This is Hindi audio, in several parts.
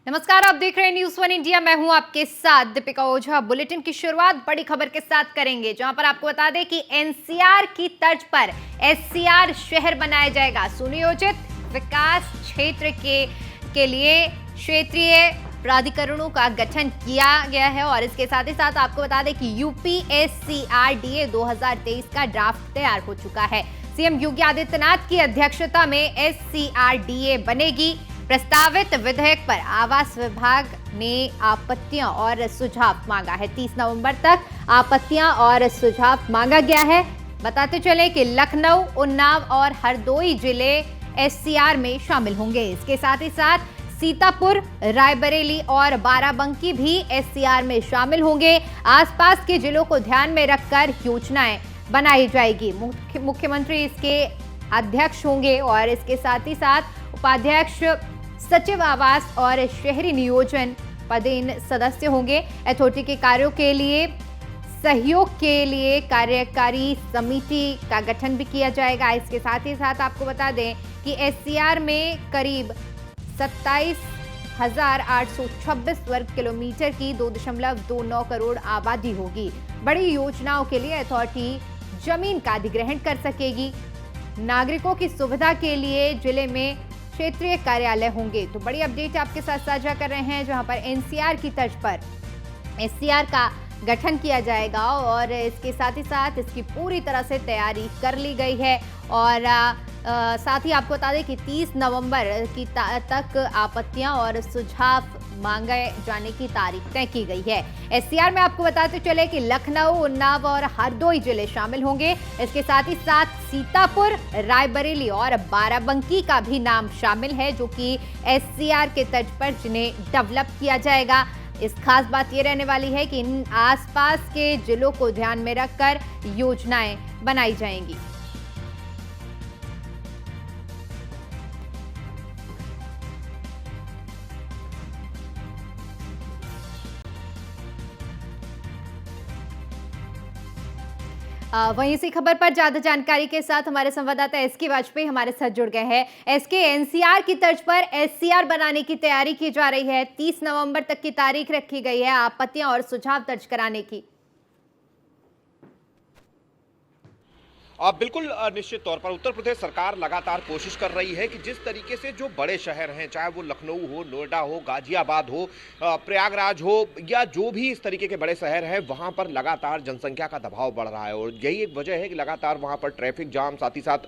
नमस्कार, आप देख रहे हैं न्यूज़ 1 इंडिया। मैं हूं आपके साथ दीपिका ओझा। बुलेटिन की शुरुआत बड़ी खबर के साथ करेंगे, जहां पर आपको बता दें कि एनसीआर की तर्ज पर एससीआर शहर बनाया जाएगा। सुनियोजित विकास क्षेत्र के लिए क्षेत्रीय प्राधिकरणों का गठन किया गया है और इसके साथ ही साथ आपको बता दें कि यूपीएससीआरडीए 2023 का ड्राफ्ट तैयार हो चुका है। सीएम योगी आदित्यनाथ की अध्यक्षता में एससीआरडीए बनेगी। प्रस्तावित विधेयक पर आवास विभाग ने आपत्तियां और सुझाव मांगा है। 30 नवंबर तक आपत्तियां और सुझाव मांगा गया है। बताते चले कि लखनऊ, उन्नाव और हरदोई जिले एससीआर में शामिल होंगे। इसके साथ ही साथ सीतापुर, रायबरेली और बाराबंकी भी एससीआर में शामिल होंगे। आसपास के जिलों को ध्यान में रखकर योजनाएं बनाई जाएगी। मुख्यमंत्री इसके अध्यक्ष होंगे और इसके साथ ही साथ उपाध्यक्ष, सचिव आवास और शहरी नियोजन पदेन सदस्य होंगे। अथॉरिटी के कार्यों के लिए सहयोग के लिए कार्यकारी समिति का गठन भी किया जाएगा। इसके साथ ही साथ आपको बता दें कि एससीआर में करीब 27,826 वर्ग किलोमीटर की 2.29 करोड़ आबादी होगी। बड़ी योजनाओं के लिए अथॉरिटी जमीन का अधिग्रहण कर सकेगी। नागरिकों की सुविधा के लिए जिले में क्षेत्रीय कार्यालय होंगे। तो बड़ी अपडेट आपके साथ साझा कर रहे हैं, जहां पर एनसीआर की तर्ज पर एससीआर का गठन किया जाएगा और इसके साथ ही साथ इसकी पूरी तरह से तैयारी कर ली गई है। और साथ ही आपको बता दें कि 30 नवंबर की तक आपत्तियां और सुझाव मांगे जाने की तारीख तय की गई है। एससीआर में आपको बताते चले कि लखनऊ, उन्नाव और हरदोई जिले शामिल होंगे। इसके साथ ही साथ सीतापुर, रायबरेली और बाराबंकी का भी नाम शामिल है, जो कि एससीआर के तर्ज पर जिन्हें डेवलप किया जाएगा। इस खास बात ये रहने वाली है कि इन आसपास के जिलों को ध्यान में रखकर योजनाएं बनाई जाएंगी। वहीं इसी खबर पर ज्यादा जानकारी के साथ हमारे संवाददाता एसके वाजपेयी हमारे साथ जुड़ गए हैं। एसके, एनसीआर की तर्ज पर एससीआर बनाने की तैयारी की जा रही है। 30 नवंबर तक की तारीख रखी गई है आपत्तियां और सुझाव दर्ज कराने की। बिल्कुल निश्चित तौर पर उत्तर प्रदेश सरकार लगातार कोशिश कर रही है कि जिस तरीके से जो बड़े शहर हैं, चाहे वो लखनऊ हो, नोएडा हो, गाजियाबाद हो, प्रयागराज हो या जो भी इस तरीके के बड़े शहर हैं, वहां पर लगातार जनसंख्या का दबाव बढ़ रहा है और यही एक वजह है कि लगातार वहां पर ट्रैफिक जाम, साथ ही साथ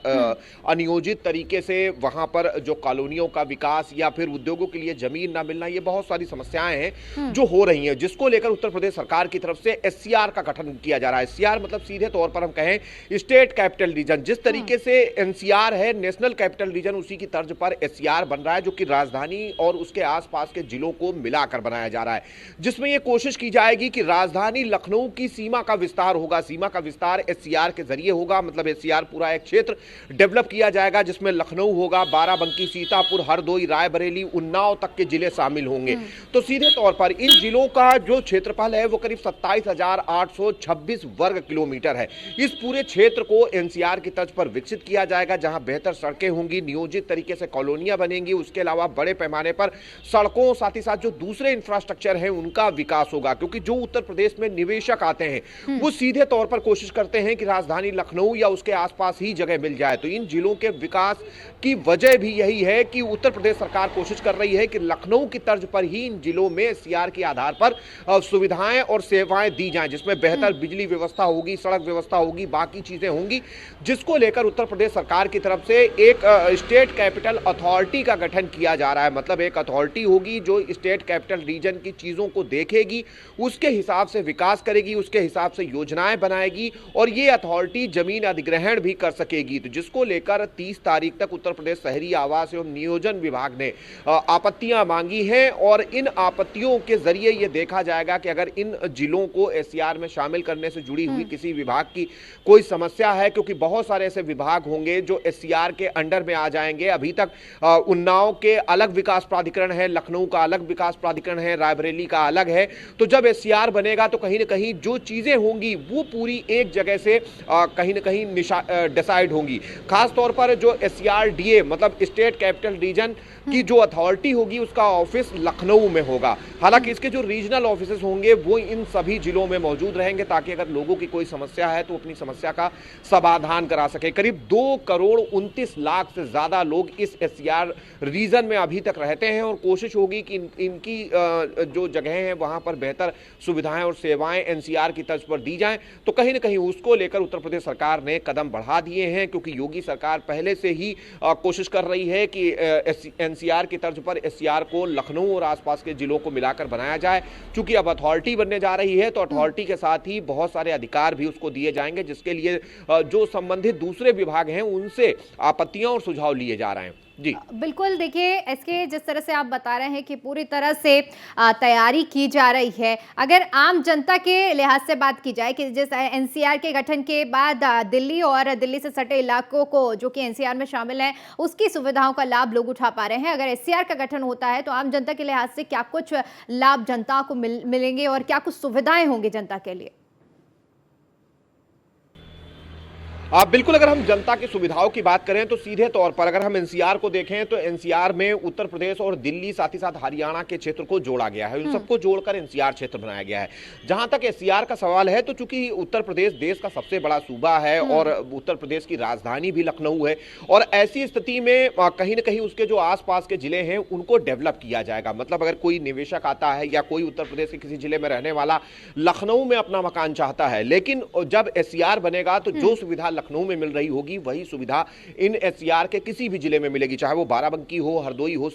अनियोजित तरीके से वहां पर जो कॉलोनियों का विकास या फिर उद्योगों के लिए जमीन ना मिलना, ये बहुत सारी समस्याएं हैं जो हो रही हैं, जिसको लेकर उत्तर प्रदेश सरकार की तरफ से एससीआर का गठन किया जा रहा है। एससीआर मतलब सीधे तौर पर हम कहें स्टेट कैपिटल रीजन। जिस तरीके से एनसीआर है नेशनल कैपिटल रीजन, उसी की तर्ज पर एससीआर बन रहा है, जो कि राजधानी और उसके आसपास के जिलों को मिलाकर बनाया जा रहा है, जिसमें यह कोशिश की जाएगी कि राजधानी लखनऊ की सीमा का विस्तार होगा। सीमा का विस्तार एससीआर के जरिए होगा, मतलब एससीआर पूरा एक क्षेत्र डेवलप किया जाएगा जिसमें लखनऊ होगा, बाराबंकी, सीतापुर, हरदोई, रायबरेली, उन्नाव तक के जिले शामिल होंगे। तो सीधे तौर पर इन जिलों का जो क्षेत्रफल है वो करीब 27,826 वर्ग किलोमीटर है। इस पूरे क्षेत्र को एनसीआर की तर्ज पर विकसित किया जाएगा, जहां बेहतर सड़कें होंगी, नियोजित तरीके से कॉलोनियां बनेंगी, उसके अलावा बड़े पैमाने पर सड़कों, साथ ही साथ जो दूसरे इंफ्रास्ट्रक्चर हैं उनका विकास होगा। क्योंकि जो उत्तर प्रदेश में निवेशक आते हैं वो सीधे तौर पर कोशिश करते हैं कि राजधानी लखनऊ या उसके आसपास ही जगह मिल जाए। तो इन जिलों के विकास की वजह भी यही है कि उत्तर प्रदेश सरकार कोशिश कर रही है कि लखनऊ की तर्ज पर ही इन जिलों में एससीआर के आधार पर सुविधाएं और सेवाएं दी जाएं, जिसमें बेहतर बिजली व्यवस्था होगी, सड़क व्यवस्था होगी, बाकी चीजें होंगी, जिसको लेकर उत्तर प्रदेश सरकार की तरफ से एक स्टेट कैपिटल अथॉरिटी का गठन किया जा रहा है। मतलब एक अथॉरिटी होगी जो स्टेट कैपिटल रीजन की चीजों को देखेगी, उसके हिसाब से विकास करेगी, उसके हिसाब से योजनाएं बनाएगी और ये अथॉरिटी जमीन अधिग्रहण भी कर सकेगी। तो जिसको लेकर 30 तारीख तक उत्तर प्रदेश शहरी आवास एवं नियोजन विभाग ने आपत्तियां मांगी हैं और इन आपत्तियों के जरिए यह देखा जाएगा कि अगर इन जिलों को एससीआर में शामिल करने से जुड़ी हुई किसी विभाग की कोई समस्या है है, क्योंकि बहुत सारे ऐसे विभाग होंगे जो एससीआर के अंडर में आ जाएंगे। अभी तक उन्नाव के अलग विकास प्राधिकरण है, लखनऊ का अलग विकास प्राधिकरण है, रायबरेली का अलग है। तो जब एससीआर बनेगा तो कहीं ना कहीं जो चीजें होंगी वो पूरी एक जगह से कहीं ना कहीं डिसाइड होंगी। खास तौर पर जो एससीआरडीए मतलब स्टेट कैपिटल रीजन की जो अथॉरिटी होगी उसका ऑफिस लखनऊ में होगा। हालांकि इसके जो रीजनल ऑफिसेस होंगे वो इन सभी जिलों में मौजूद रहेंगे, ताकि अगर लोगों की कोई समस्या है तो अपनी समस्या का समाधान करा सके। करीब 2,29,00,000 से ज्यादा लोग इस एससीआर रीजन में अभी तक रहते हैं, और कोशिश होगी कि इनकी जो जगह है वहां पर बेहतर सुविधाएं और सेवाएं एनसीआर की तर्ज पर दी जाएं। तो कहीं ना कहीं उसको लेकर उत्तर प्रदेश सरकार ने कदम बढ़ा दिए हैं, क्योंकि योगी सरकार पहले से ही कोशिश कर रही है कि एनसीआर की तर्ज पर एससीआर को लखनऊ और आसपास के जिलों को मिलाकर बनाया जाए। चूंकि अब अथॉरिटी बनने जा रही है तो अथॉरिटी के साथ ही बहुत सारे अधिकार भी उसको दिए जाएंगे, जिसके लिए जो संबंधित दूसरे विभाग हैं उनसे आपत्तियां और सुझाव लिए जा रहे हैं। जी बिल्कुल, देखिए इसके जिस तरह से आप बता रहे हैं कि पूरी तरह से तैयारी की जा रही है। अगर आम जनता के लिहाज से बात की जाए कि जिस एनसीआर के गठन के बाद दिल्ली और दिल्ली से सटे इलाकों को जो कि एनसीआर में शामिल हैं उसकी सुविधाओं का लाभ लोग उठा पा रहे हैं, अगर एससीआर का गठन होता है तो आम जनता के लिहाज से क्या कुछ लाभ जनता को मिलेंगे और क्या कुछ सुविधाएं होंगी जनता के लिए? बिल्कुल, अगर हम जनता की सुविधाओं की बात करें तो सीधे तौर पर अगर हम एनसीआर को देखें तो एनसीआर में उत्तर प्रदेश और दिल्ली साथ ही साथ हरियाणा के क्षेत्र को जोड़ा गया है। उन सबको जोड़कर एनसीआर क्षेत्र बनाया गया है। जहां तक एससीआर का सवाल है तो चूंकि उत्तर प्रदेश देश का सबसे बड़ा सूबा है और उत्तर प्रदेश की राजधानी भी लखनऊ है, और ऐसी स्थिति में कहीं ना कहीं उसके जो आसपास के जिले हैं उनको डेवलप किया जाएगा। मतलब अगर कोई निवेशक आता है या कोई उत्तर प्रदेश के किसी जिले में रहने वाला लखनऊ में अपना मकान चाहता है, लेकिन जब एससीआर बनेगा तो जो सुविधा लखनऊ में मिल रही होगी वही सुविधा इन एससीआर के किसी भी जिले में मिलेगी, चाहे वो बाराबंकी हो, हरदोई हो,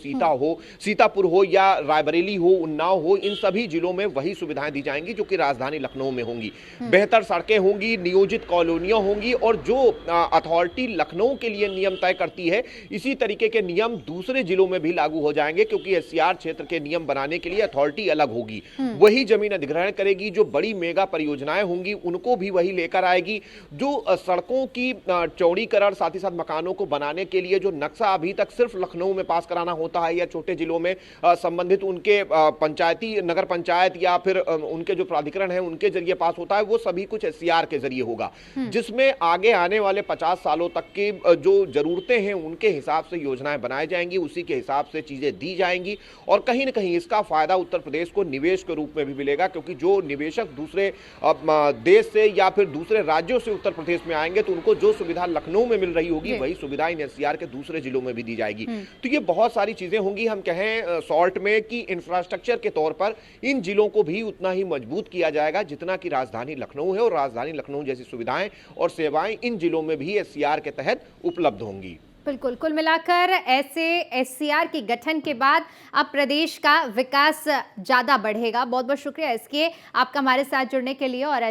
सीतापुर हो या रायबरेली हो, उन्नाव हो। इन सभी जिलों में वही सुविधाएं दी जाएंगी जो कि राजधानी लखनऊ में होंगी। बेहतर सड़कें होंगी, नियोजित कॉलोनियां होंगी, और जो अथॉरिटी लखनऊ के लिए नियम तय करती है इसी तरीके के नियम दूसरे जिलों में भी लागू हो जाएंगे, क्योंकि एससीआर क्षेत्र के नियम बनाने के लिए अथॉरिटी अलग होगी। वही जमीन अधिग्रहण करेगी, जो बड़ी मेगा परियोजनाएं होंगी उनको भी वही लेकर आएगी। जो सड़कों की चौड़ीकरण साथ ही साथ मकानों को बनाने के लिए जो नक्शा अभी तक सिर्फ लखनऊ में पास कराना होता है या छोटे जिलों में संबंधित उनके पंचायती नगर पंचायत या फिर उनके जो प्राधिकरण है उनके जरिए पास होता है, वो सभी कुछ एससीआर के जरिए होगा, जिसमें आगे आने वाले 50 सालों तक की जो जरूरतें हैं उनके हिसाब से योजनाएं बनाई जाएंगी, उसी के हिसाब से चीजें दी जाएंगी। और कहीं ना कहीं इसका फायदा उत्तर प्रदेश को निवेश के रूप में भी मिलेगा, क्योंकि जो निवेशक दूसरे देश से या फिर दूसरे राज्यों से उत्तर प्रदेश में आएंगे तो उनको जो सुविधा लखनऊ में मिल रही होगी वही सुविधा इन एससीआर के दूसरे जिलों में भी दी जाएगी। तो ये बहुत सारी चीजें होंगी। हम कहें शॉर्ट में कि इंफ्रास्ट्रक्चर के तौर पर इन जिलों को भी उतना ही मजबूत किया जाएगा जितना कि राजधानी लखनऊ है, और राजधानी लखनऊ जैसी सुविधाएं और सेवाएं इन जिलों में भी एससीआर के तहत उपलब्ध होंगी। बिल्कुल, कुल मिलाकर ऐसे एससीआर के गठन के बाद अब प्रदेश का विकास ज्यादा बढ़ेगा। बहुत बहुत शुक्रिया इसके आपका हमारे साथ जुड़ने के लिए। और